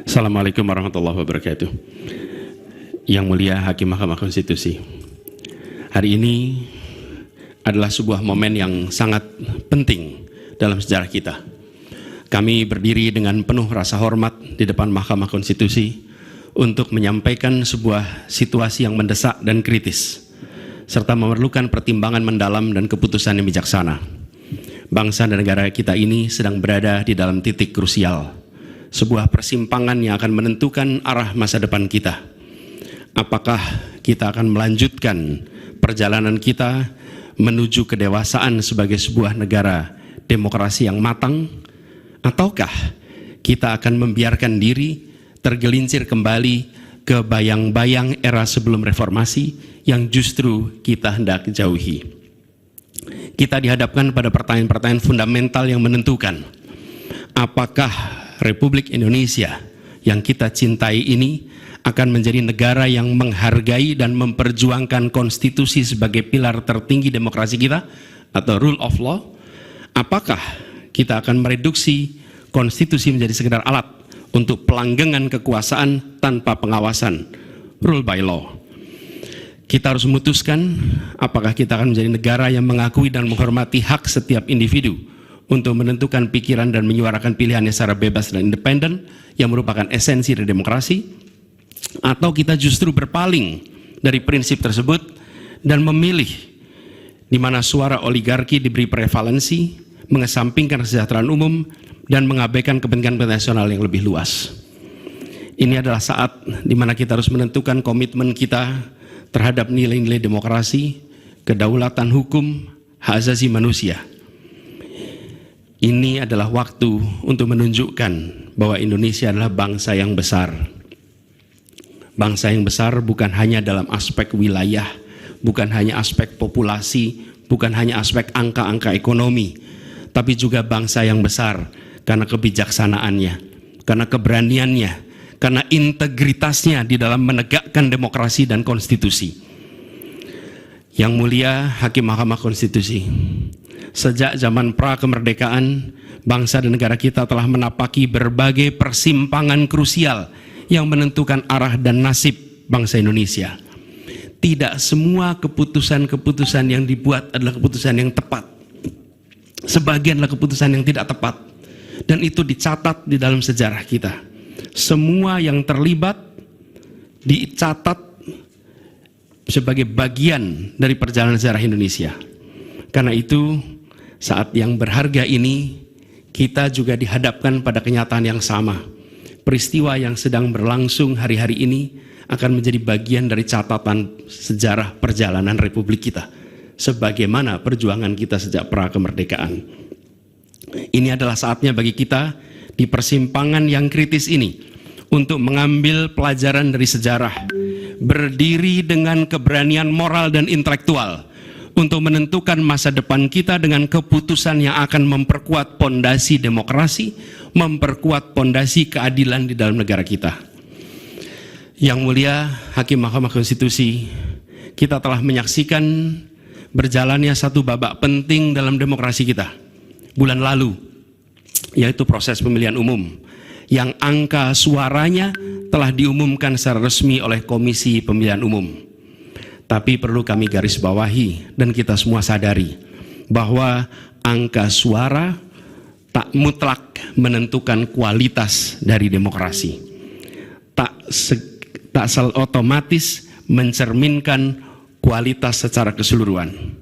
Assalamualaikum warahmatullahi wabarakatuh. Yang mulia Hakim Mahkamah Konstitusi, hari ini adalah sebuah momen yang sangat penting dalam sejarah kita. Kami berdiri dengan penuh rasa hormat di depan Mahkamah Konstitusi untuk menyampaikan sebuah situasi yang mendesak dan kritis, serta memerlukan pertimbangan mendalam dan keputusan yang bijaksana. Bangsa dan negara kita ini sedang berada di dalam titik krusial, sebuah persimpangan yang akan menentukan arah masa depan kita. Apakah kita akan melanjutkan perjalanan kita menuju kedewasaan sebagai sebuah negara demokrasi yang matang, ataukah kita akan membiarkan diri tergelincir kembali ke bayang-bayang era sebelum reformasi yang justru kita hendak jauhi. Kita dihadapkan pada pertanyaan-pertanyaan fundamental yang menentukan apakah Republik Indonesia yang kita cintai ini akan menjadi negara yang menghargai dan memperjuangkan konstitusi sebagai pilar tertinggi demokrasi kita atau rule of law. Apakah kita akan mereduksi konstitusi menjadi sekedar alat untuk pelanggengan kekuasaan tanpa pengawasan, rule by law. Kita harus memutuskan apakah kita akan menjadi negara yang mengakui dan menghormati hak setiap individu untuk menentukan pikiran dan menyuarakan pilihannya secara bebas dan independen yang merupakan esensi dari demokrasi, atau kita justru berpaling dari prinsip tersebut dan memilih di mana suara oligarki diberi prevalensi, mengesampingkan kesejahteraan umum dan mengabaikan kepentingan nasional yang lebih luas. Ini adalah saat di mana kita harus menentukan komitmen kita terhadap nilai-nilai demokrasi, kedaulatan hukum, hak asasi manusia. Ini adalah waktu untuk menunjukkan bahwa Indonesia adalah bangsa yang besar. Bangsa yang besar bukan hanya dalam aspek wilayah, bukan hanya aspek populasi, bukan hanya aspek angka-angka ekonomi, tapi juga bangsa yang besar karena kebijaksanaannya, karena keberaniannya, karena integritasnya di dalam menegakkan demokrasi dan konstitusi. Yang mulia Hakim Mahkamah Konstitusi, sejak zaman pra-kemerdekaan, bangsa dan negara kita telah menapaki berbagai persimpangan krusial yang menentukan arah dan nasib bangsa Indonesia. Tidak semua keputusan-keputusan yang dibuat adalah keputusan yang tepat. Sebagian adalah keputusan yang tidak tepat. Dan itu dicatat di dalam sejarah kita. Semua yang terlibat dicatat sebagai bagian dari perjalanan sejarah Indonesia. Karena itu, saat yang berharga ini, kita juga dihadapkan pada kenyataan yang sama. Peristiwa yang sedang berlangsung hari-hari ini akan menjadi bagian dari catatan sejarah perjalanan Republik kita, sebagaimana perjuangan kita sejak pra-kemerdekaan. Ini adalah saatnya bagi kita di persimpangan yang kritis ini untuk mengambil pelajaran dari sejarah, berdiri dengan keberanian moral dan intelektual untuk menentukan masa depan kita dengan keputusan yang akan memperkuat pondasi demokrasi, memperkuat pondasi keadilan di dalam negara kita. Yang mulia Hakim Mahkamah Konstitusi, kita telah menyaksikan berjalannya satu babak penting dalam demokrasi kita bulan lalu, yaitu proses pemilihan umum yang angka suaranya telah diumumkan secara resmi oleh Komisi Pemilihan Umum. Tapi perlu kami garis bawahi dan kita semua sadari bahwa angka suara tak mutlak menentukan kualitas dari demokrasi. Tak otomatis mencerminkan kualitas secara keseluruhan.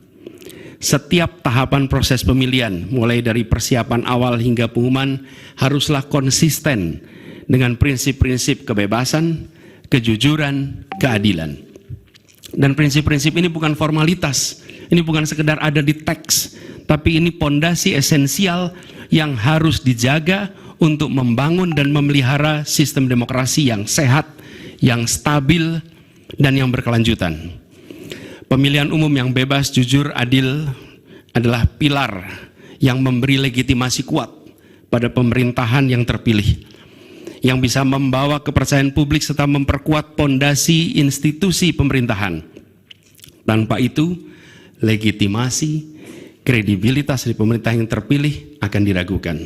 Setiap tahapan proses pemilihan, mulai dari persiapan awal hingga pengumuman, haruslah konsisten dengan prinsip-prinsip kebebasan, kejujuran, keadilan. Dan prinsip-prinsip ini bukan formalitas, ini bukan sekedar ada di teks, tapi ini pondasi esensial yang harus dijaga untuk membangun dan memelihara sistem demokrasi yang sehat, yang stabil, dan yang berkelanjutan. Pemilihan umum yang bebas, jujur, adil adalah pilar yang memberi legitimasi kuat pada pemerintahan yang terpilih, yang bisa membawa kepercayaan publik serta memperkuat pondasi institusi pemerintahan. Tanpa itu, legitimasi, kredibilitas dari pemerintah yang terpilih akan diragukan.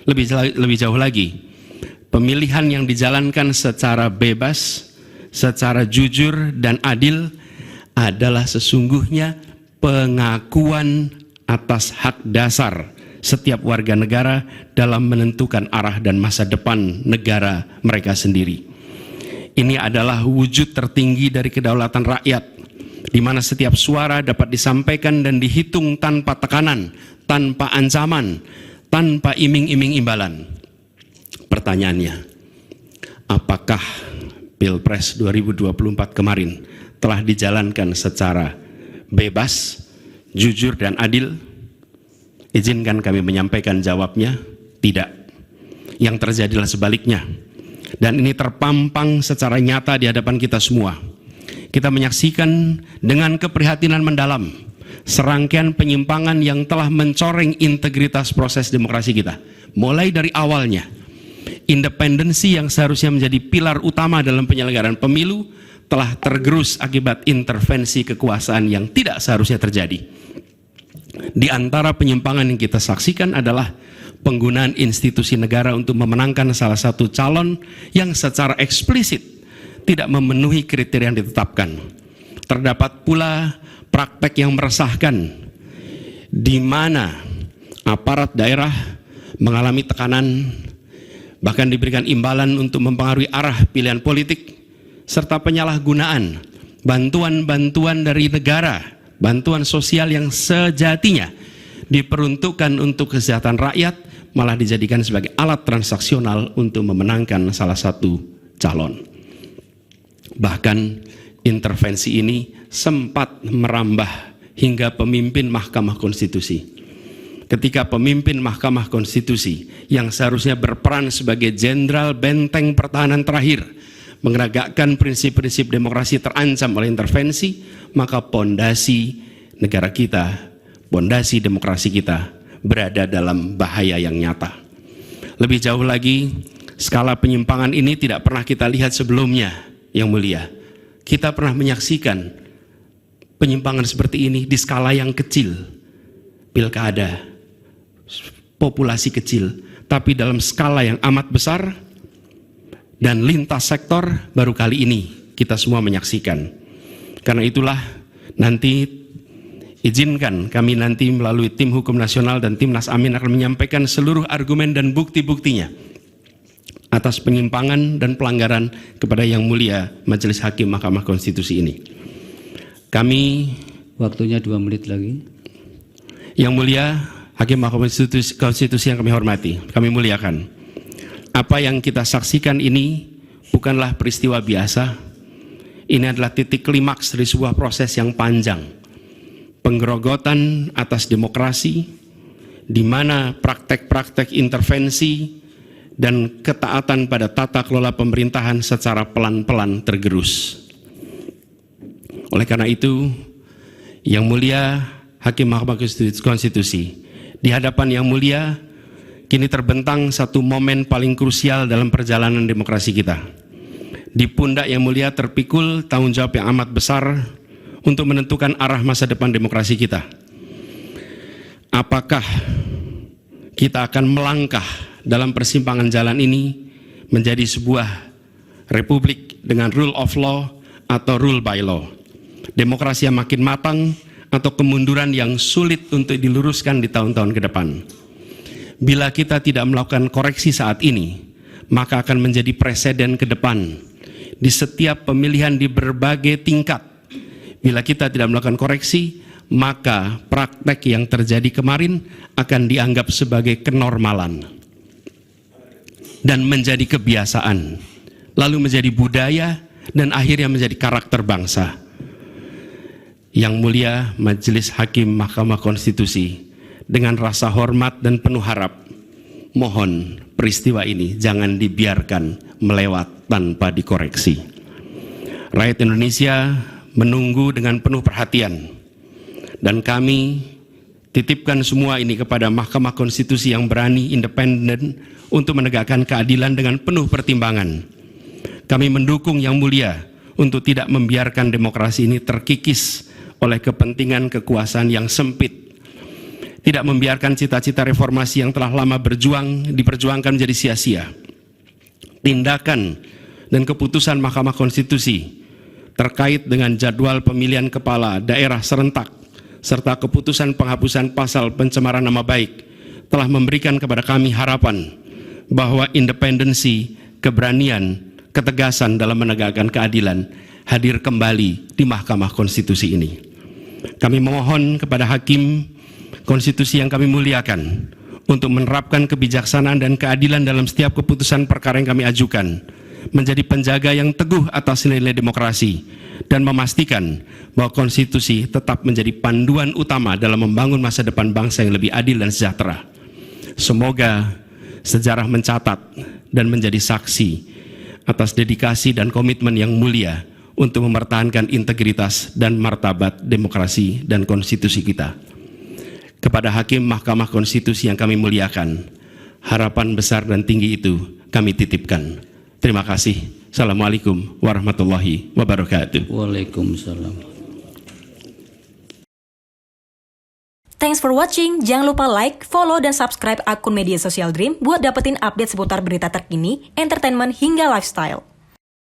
Lebih jauh lagi, pemilihan yang dijalankan secara bebas, secara jujur dan adil adalah sesungguhnya pengakuan atas hak dasar setiap warga negara dalam menentukan arah dan masa depan negara mereka sendiri. Ini adalah wujud tertinggi dari kedaulatan rakyat, di mana setiap suara dapat disampaikan dan dihitung tanpa tekanan, tanpa ancaman, tanpa iming-iming imbalan. Pertanyaannya, apakah Pilpres 2024 kemarin telah dijalankan secara bebas, jujur, dan adil? Izinkan kami menyampaikan jawabnya, tidak. Yang terjadilah sebaliknya. Dan ini terpampang secara nyata di hadapan kita semua. Kita menyaksikan dengan keprihatinan mendalam serangkaian penyimpangan yang telah mencoreng integritas proses demokrasi kita. Mulai dari awalnya, independensi yang seharusnya menjadi pilar utama dalam penyelenggaraan pemilu telah tergerus akibat intervensi kekuasaan yang tidak seharusnya terjadi. Di antara penyimpangan yang kita saksikan adalah penggunaan institusi negara untuk memenangkan salah satu calon yang secara eksplisit tidak memenuhi kriteria yang ditetapkan. Terdapat pula praktek yang meresahkan, di mana aparat daerah mengalami tekanan, bahkan diberikan imbalan untuk mempengaruhi arah pilihan politik, serta penyalahgunaan bantuan-bantuan dari negara, bantuan sosial yang sejatinya diperuntukkan untuk kesejahteraan rakyat, malah dijadikan sebagai alat transaksional untuk memenangkan salah satu calon. Bahkan intervensi ini sempat merambah hingga pemimpin Mahkamah Konstitusi. Ketika pemimpin Mahkamah Konstitusi yang seharusnya berperan sebagai jenderal benteng pertahanan terakhir menegakkan prinsip-prinsip demokrasi terancam oleh intervensi, maka pondasi negara kita, pondasi demokrasi kita berada dalam bahaya yang nyata. Lebih jauh lagi, skala penyimpangan ini tidak pernah kita lihat sebelumnya, Yang Mulia. Kita pernah menyaksikan penyimpangan seperti ini di skala yang kecil, pilkada, populasi kecil, tapi dalam skala yang amat besar dan lintas sektor baru kali ini kita semua menyaksikan. Karena itulah nanti izinkan kami nanti melalui tim hukum nasional dan Timnas Amin akan menyampaikan seluruh argumen dan bukti-buktinya atas penyimpangan dan pelanggaran kepada Yang Mulia Majelis Hakim Mahkamah Konstitusi ini. Kami, waktunya 2 menit lagi. Yang Mulia Hakim Mahkamah Konstitusi yang kami hormati, kami muliakan. Apa yang kita saksikan ini bukanlah peristiwa biasa. Ini adalah titik klimaks dari sebuah proses yang panjang. Penggerogotan atas demokrasi, di mana praktek-praktek intervensi dan ketaatan pada tata kelola pemerintahan secara pelan-pelan tergerus. Oleh karena itu, Yang Mulia Hakim Mahkamah Konstitusi, di hadapan Yang Mulia, kini terbentang satu momen paling krusial dalam perjalanan demokrasi kita. Di pundak Yang Mulia terpikul tanggung jawab yang amat besar untuk menentukan arah masa depan demokrasi kita. Apakah kita akan melangkah dalam persimpangan jalan ini menjadi sebuah republik dengan rule of law atau rule by law? Demokrasi yang makin matang atau kemunduran yang sulit untuk diluruskan di tahun-tahun ke depan? Bila kita tidak melakukan koreksi saat ini, maka akan menjadi presiden ke depan di setiap pemilihan di berbagai tingkat. Bila kita tidak melakukan koreksi, maka praktek yang terjadi kemarin akan dianggap sebagai kenormalan dan menjadi kebiasaan, lalu menjadi budaya dan akhirnya menjadi karakter bangsa. Yang Mulia Majelis Hakim Mahkamah Konstitusi, dengan rasa hormat dan penuh harap, mohon peristiwa ini jangan dibiarkan melewat tanpa dikoreksi. Rakyat Indonesia menunggu dengan penuh perhatian, dan kami titipkan semua ini kepada Mahkamah Konstitusi yang berani, independen untuk menegakkan keadilan dengan penuh pertimbangan. Kami mendukung Yang Mulia untuk tidak membiarkan demokrasi ini terkikis oleh kepentingan kekuasaan yang sempit, tidak membiarkan cita-cita reformasi yang telah lama diperjuangkan menjadi sia-sia. tindakan dan keputusan Mahkamah Konstitusi terkait dengan jadwal pemilihan kepala daerah serentak serta keputusan penghapusan pasal pencemaran nama baik telah memberikan kepada kami harapan bahwa independensi, keberanian, ketegasan dalam menegakkan keadilan hadir kembali di Mahkamah Konstitusi ini. Kami memohon kepada Hakim Konstitusi yang kami muliakan untuk menerapkan kebijaksanaan dan keadilan dalam setiap keputusan perkara yang kami ajukan, menjadi penjaga yang teguh atas nilai demokrasi, dan memastikan bahwa konstitusi tetap menjadi panduan utama dalam membangun masa depan bangsa yang lebih adil dan sejahtera. Semoga sejarah mencatat dan menjadi saksi atas dedikasi dan komitmen yang mulia untuk mempertahankan integritas dan martabat demokrasi dan konstitusi kita. Kepada Hakim Mahkamah Konstitusi yang kami muliakan, harapan besar dan tinggi itu kami titipkan. Terima kasih. Assalamualaikum warahmatullahi wabarakatuh. Waalaikumsalam. Thanks for watching. Jangan lupa like, follow, dan subscribe akun media sosial Dream buat dapetin update seputar berita terkini, entertainment, hingga lifestyle.